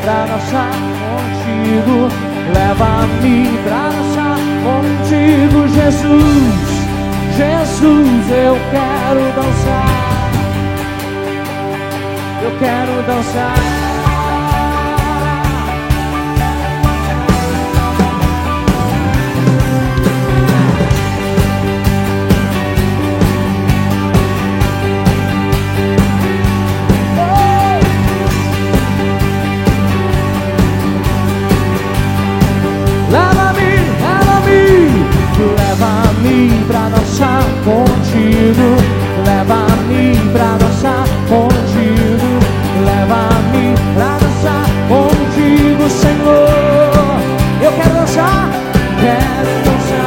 pra dançar contigo. Leva-me pra dançar contigo, Jesus. Jesus, eu quero dançar. Eu quero dançar. Leva-me pra dançar contigo. Leva-me pra dançar contigo. Leva-me pra dançar contigo, Senhor. Eu quero dançar. Quero dançar.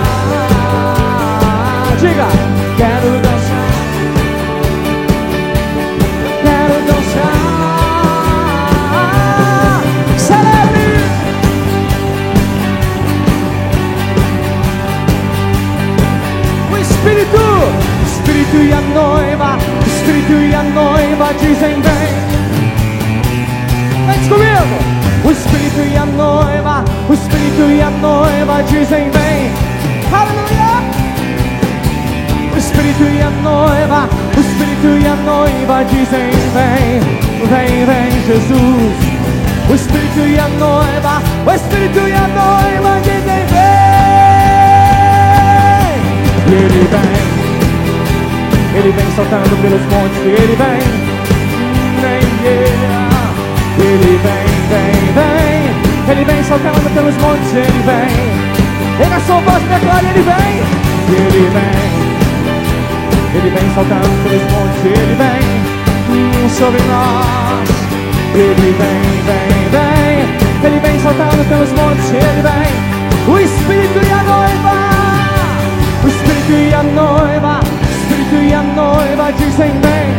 Diga, quero dançar. Quero dançar. Celebre. Espírito e a noiva, Espírito e a noiva dizem vem. Vem comigo. O Espírito e a noiva, o Espírito e a noiva dizem vem. Aleluia. O Espírito e a noiva, o Espírito e a noiva dizem vem. Vem, vem, Jesus. O Espírito e a noiva, o Espírito e a noiva dizem vem. E ele vem. Ele vem saltando pelos montes, ele vem, ele vem, ele vem saltando pelos montes, ele vem, ele a sua voz declara, ele vem saltando pelos montes, ele vem sobre nós, ele vem saltando pelos montes, ele vem, o Espírito e a noiva, o Espírito e a noiva, e a noiva dizem vem.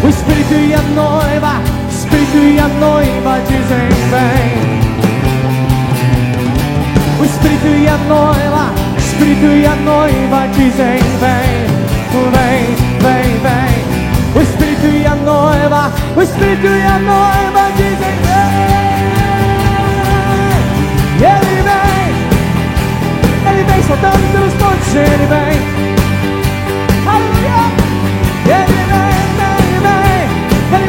O Espírito e a noiva, o Espírito e a noiva dizem vem. O Espírito e a noiva, o Espírito e a noiva dizem vem. Vem, vem, vem. O Espírito e a noiva, o Espírito e a noiva dizem vem. E ele vem soltando pelos montes, ele vem, aleluia, ele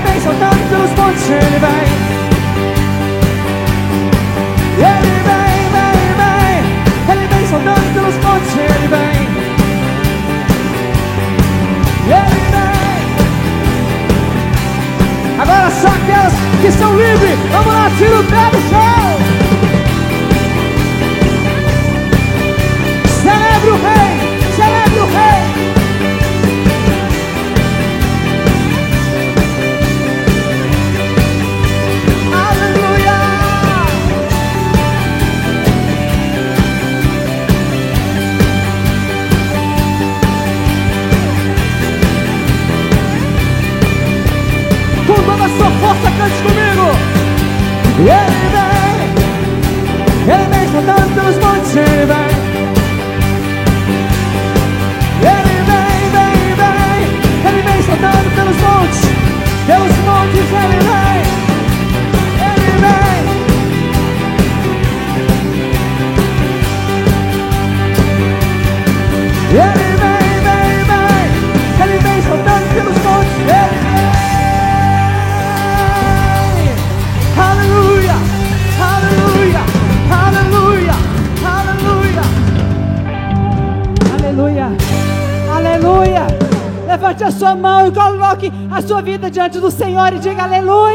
vem soltando pelos montes, ele vem, ele vem soltando pelos montes, ele vem, ele vem. Agora só aquelas que são livres, vamos lá, tira o pé do chão. Celebre o rei, celebre o rei. Aleluia. Com toda a sua força, cante comigo. Ele vem saltando pelos montes, ele vem. Saltando pelos montes, ele vem, ele vem. Ele vem saltando pelos montes, ele vem. Aleluia, aleluia, aleluia, aleluia, aleluia, aleluia. Levante a sua mão e coloque a sua vida diante do Senhor e diga aleluia.